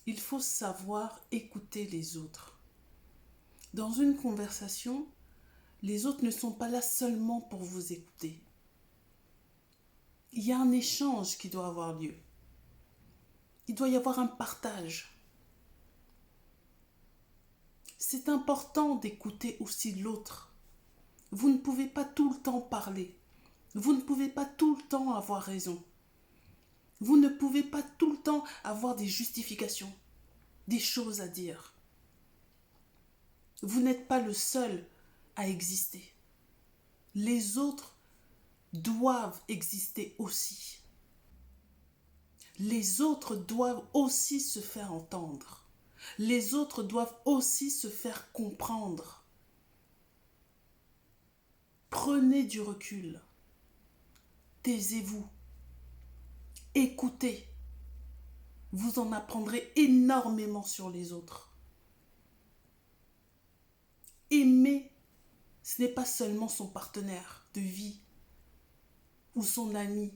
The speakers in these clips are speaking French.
il faut savoir écouter les autres. Dans une conversation, les autres ne sont pas là seulement pour vous écouter. Il y a un échange qui doit avoir lieu. Il doit y avoir un partage. C'est important d'écouter aussi l'autre. Vous ne pouvez pas tout le temps parler. Vous ne pouvez pas tout le temps avoir raison. Vous ne pouvez pas tout le temps avoir des justifications, des choses à dire. Vous n'êtes pas le seul à exister. Les autres doivent exister aussi. Les autres doivent aussi se faire entendre. Les autres doivent aussi se faire comprendre. Prenez du recul. Taisez-vous. Écoutez. Vous en apprendrez énormément sur les autres. Aimer, ce n'est pas seulement son partenaire de vie ou son ami.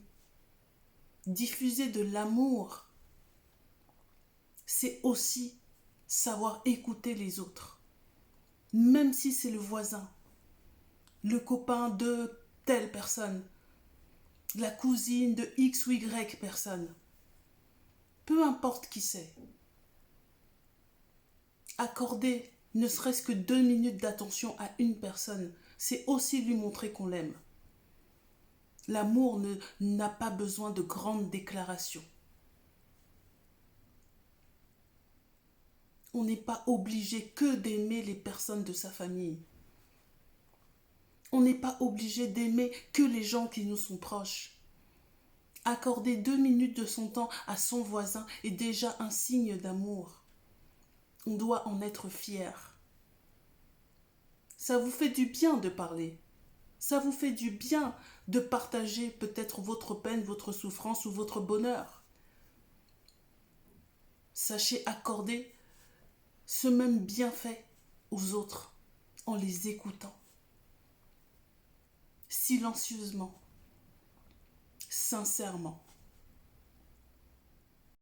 Diffuser de l'amour, c'est aussi savoir écouter les autres. Même si c'est le voisin, le copain de telle personne, la cousine de X ou Y personne. Peu importe qui c'est. Accorder ne serait-ce que 2 minutes d'attention à une personne, c'est aussi lui montrer qu'on l'aime. L'amour n'a pas besoin de grandes déclarations. On n'est pas obligé que d'aimer les personnes de sa famille. On n'est pas obligé d'aimer que les gens qui nous sont proches. Accorder 2 minutes de son temps à son voisin est déjà un signe d'amour. On doit en être fier. Ça vous fait du bien de parler. Ça vous fait du bien de partager peut-être votre peine, votre souffrance ou votre bonheur. Sachez accorder ce même bienfait aux autres en les écoutant. Silencieusement, sincèrement.